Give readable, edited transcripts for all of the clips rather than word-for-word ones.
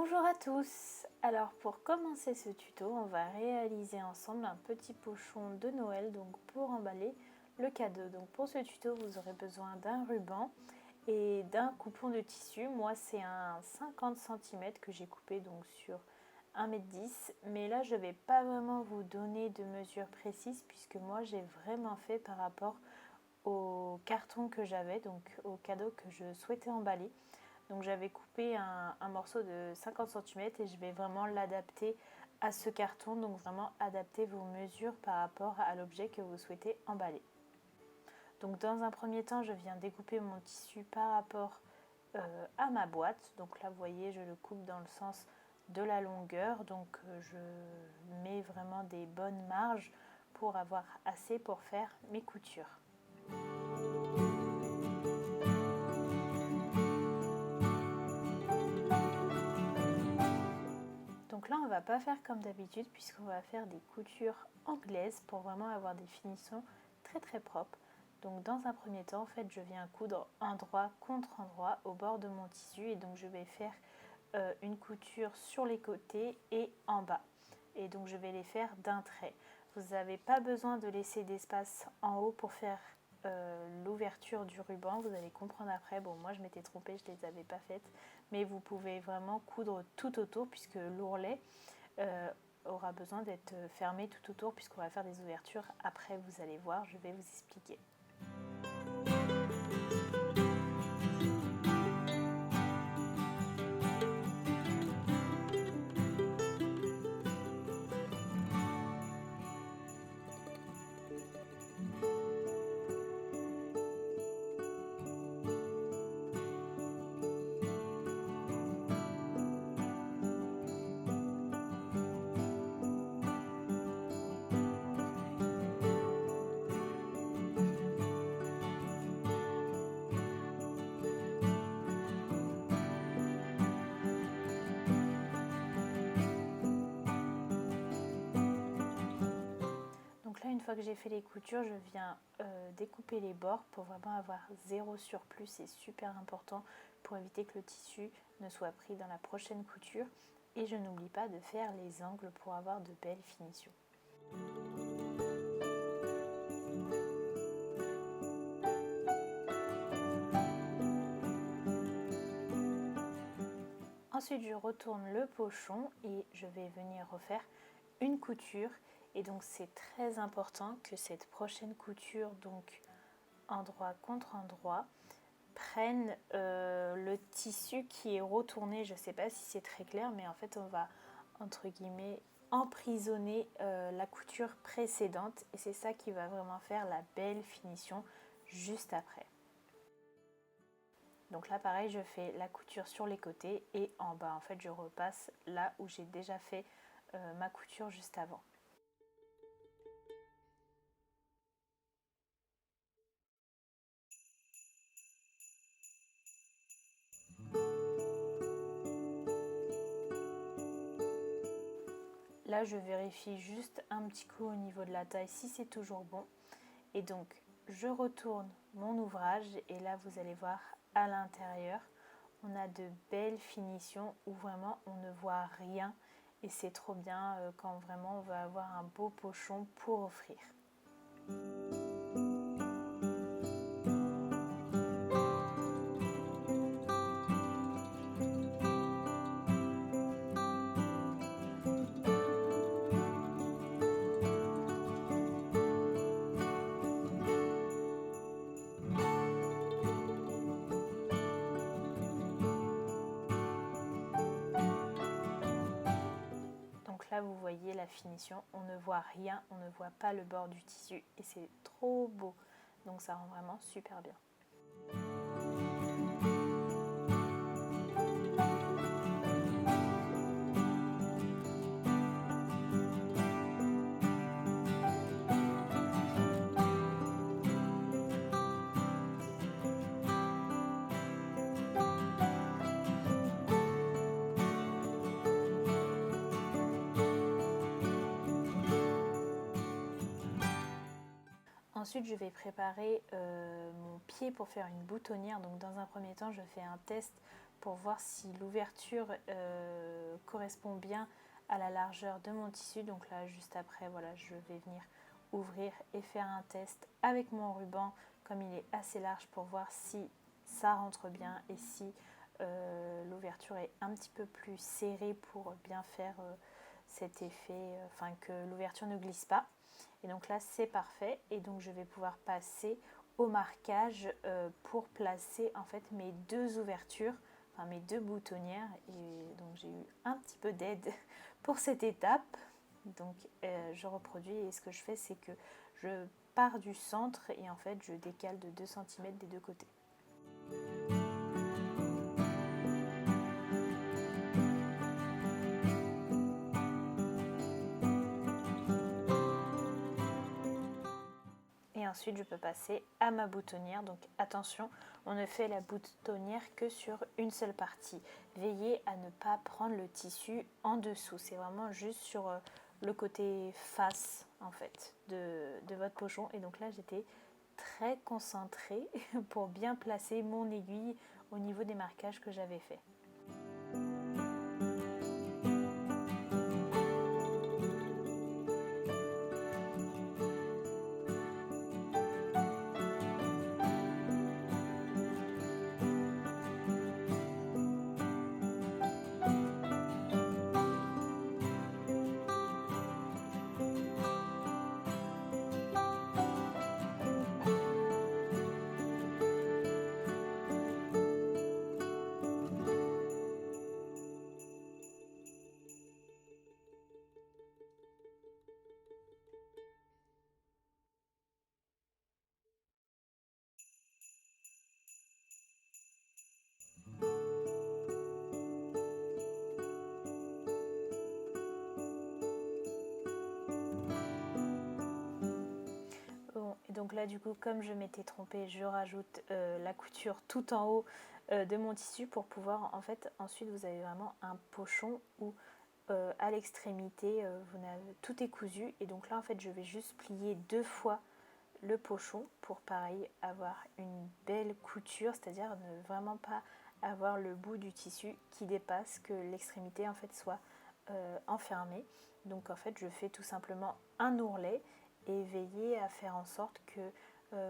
Bonjour à tous. Alors pour commencer ce tuto, on va réaliser ensemble un petit pochon de Noël donc pour emballer le cadeau. Donc pour ce tuto, vous aurez besoin d'un ruban et d'un coupon de tissu. Moi, c'est un 50 cm que j'ai coupé donc sur 1,10 m, mais là je ne vais pas vraiment vous donner de mesure précise puisque moi j'ai vraiment fait par rapport au carton que j'avais, donc au cadeau que je souhaitais emballer. Donc j'avais coupé un morceau de 50 cm et je vais vraiment l'adapter à ce carton, donc vraiment adapter vos mesures par rapport à l'objet que vous souhaitez emballer. Donc dans un premier temps, je viens découper mon tissu par rapport à ma boîte. Donc là, vous voyez, je le coupe dans le sens de la longueur. Donc je mets vraiment des bonnes marges pour avoir assez pour faire mes coutures. Donc là, on ne va pas faire comme d'habitude puisqu'on va faire des coutures anglaises pour vraiment avoir des finitions très propres. Donc dans un premier temps, en fait, je viens coudre endroit contre endroit au bord de mon tissu et donc je vais faire une couture sur les côtés et en bas. Et donc je vais les faire d'un trait. Vous n'avez pas besoin de laisser d'espace en haut pour faire l'ouverture du ruban, vous allez comprendre après. Bon, moi je m'étais trompée, je ne les avais pas faites, mais vous pouvez vraiment coudre tout autour puisque l'ourlet aura besoin d'être fermé tout autour puisqu'on va faire des ouvertures. Après, vous allez voir, je vais vous expliquer. Donc là, une fois que j'ai fait les coutures, je viens découper les bords pour vraiment avoir zéro surplus. C'est super important pour éviter que le tissu ne soit pris dans la prochaine couture. Et je n'oublie pas de faire les angles pour avoir de belles finitions. Ensuite, je retourne le pochon et je vais venir refaire une couture. Et donc, c'est très important que cette prochaine couture, donc endroit contre endroit, prenne le tissu qui est retourné. Je ne sais pas si c'est très clair, mais en fait, on va, entre guillemets, emprisonner la couture précédente. Et c'est ça qui va vraiment faire la belle finition juste après. Donc là pareil, je fais la couture sur les côtés et en bas en fait je repasse là où j'ai déjà fait ma couture juste avant. Là je vérifie juste un petit coup au niveau de la taille si c'est toujours bon. Et donc je retourne mon ouvrage et là vous allez voir à l'intérieur on a de belles finitions où vraiment on ne voit rien et c'est trop bien quand vraiment on va avoir un beau pochon pour offrir. Donc là vous voyez la finition, on ne voit rien, on ne voit pas le bord du tissu et c'est trop beau, donc ça rend vraiment super bien. Ensuite, je vais préparer mon pied pour faire une boutonnière. Donc dans un premier temps, je fais un test pour voir si l'ouverture correspond bien à la largeur de mon tissu. Donc là juste après, voilà, je vais venir ouvrir et faire un test avec mon ruban comme il est assez large pour voir si ça rentre bien et si l'ouverture est un petit peu plus serrée pour bien faire cet effet, enfin que l'ouverture ne glisse pas. Et donc là c'est parfait, et donc je vais pouvoir passer au marquage pour placer en fait mes deux ouvertures, enfin mes deux boutonnières. Et donc j'ai eu un petit peu d'aide pour cette étape. Donc je reproduis, et ce que je fais c'est que je pars du centre et en fait je décale de 2 cm des deux côtés. Et ensuite je peux passer à ma boutonnière. Donc attention, on ne fait la boutonnière que sur une seule partie. Veillez à ne pas prendre le tissu en dessous, c'est vraiment juste sur le côté face en fait de votre pochon. Et donc là j'étais très concentrée pour bien placer mon aiguille au niveau des marquages que j'avais fait. Bon, et donc là du coup, comme je m'étais trompée, je rajoute la couture tout en haut de mon tissu pour pouvoir, en fait, ensuite vous avez vraiment un pochon où à l'extrémité tout est cousu. Et donc là en fait je vais juste plier 2 fois le pochon pour pareil avoir une belle couture, c'est-à-dire ne vraiment pas avoir le bout du tissu qui dépasse, que l'extrémité en fait soit enfermée. Donc en fait je fais tout simplement un ourlet, et veillez à faire en sorte que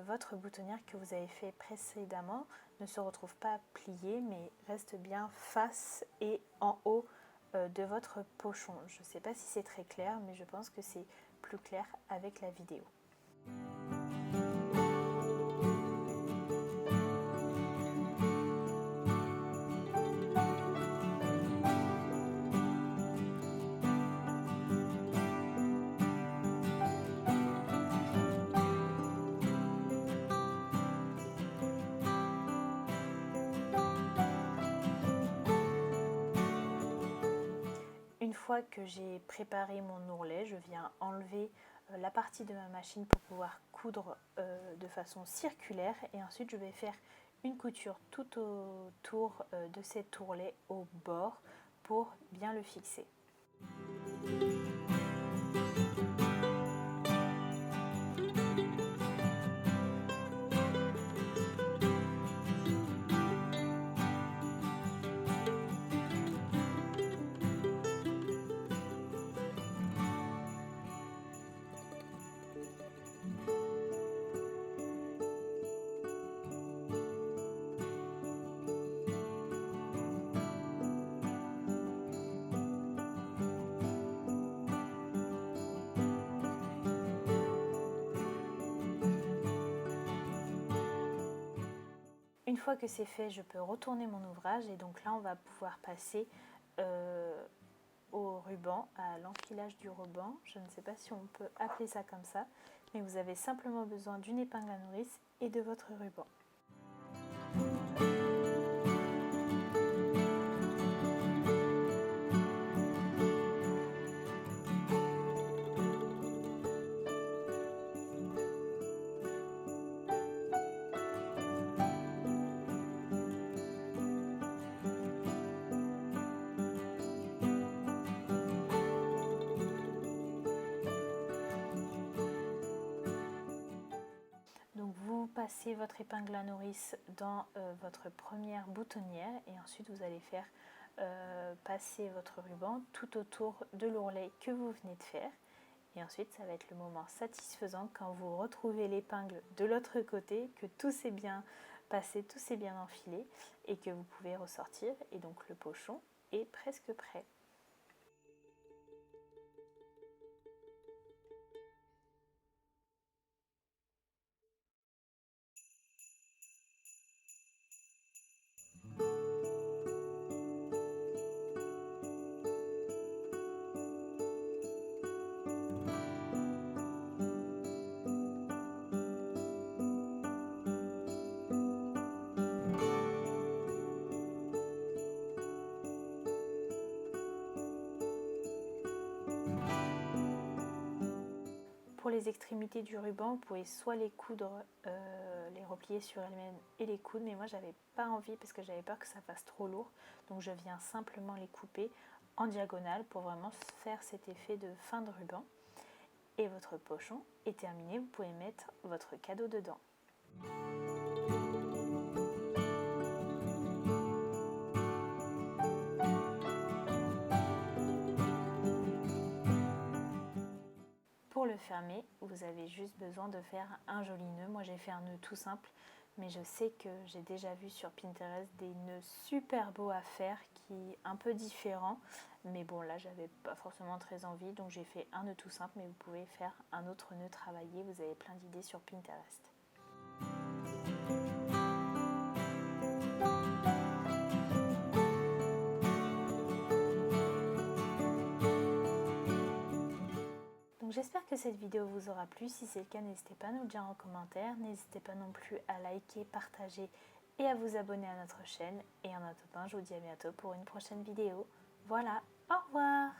votre boutonnière que vous avez fait précédemment ne se retrouve pas pliée mais reste bien face et en haut de votre pochon. Je ne sais pas si c'est très clair, mais je pense que c'est plus clair avec la vidéo. Une fois que j'ai préparé mon ourlet, je viens enlever la partie de ma machine pour pouvoir coudre de façon circulaire, et ensuite je vais faire une couture tout autour de cet ourlet au bord pour bien le fixer. Une fois que c'est fait, je peux retourner mon ouvrage, et donc là on va pouvoir passer au ruban, à l'enfilage du ruban. Je ne sais pas si on peut appeler ça comme ça, mais vous avez simplement besoin d'une épingle à nourrice et de votre ruban. passer votre épingle à nourrice dans votre première boutonnière et ensuite vous allez faire passer votre ruban tout autour de l'ourlet que vous venez de faire. Et ensuite, ça va être le moment satisfaisant quand vous retrouvez l'épingle de l'autre côté, que tout s'est bien passé, tout s'est bien enfilé et que vous pouvez ressortir. Et donc le pochon est presque prêt. Pour les extrémités du ruban, vous pouvez soit les coudre, les replier sur elles-mêmes et les coudre, mais moi j'avais pas envie parce que j'avais peur que ça fasse trop lourd, donc je viens simplement les couper en diagonale pour vraiment faire cet effet de fin de ruban. Et votre pochon est terminé, vous pouvez mettre votre cadeau dedans. Pour le fermer, vous avez juste besoin de faire un joli nœud. Moi j'ai fait un nœud tout simple, mais je sais que j'ai déjà vu sur Pinterest des nœuds super beaux à faire, qui un peu différents. Mais bon, là j'avais pas forcément très envie, donc j'ai fait un nœud tout simple, mais vous pouvez faire un autre nœud travaillé. Vous avez plein d'idées sur Pinterest. J'espère que cette vidéo vous aura plu. Si c'est le cas, n'hésitez pas à nous le dire en commentaire. N'hésitez pas non plus à liker, partager et à vous abonner à notre chaîne. Et en attendant, je vous dis à bientôt pour une prochaine vidéo. Voilà, au revoir!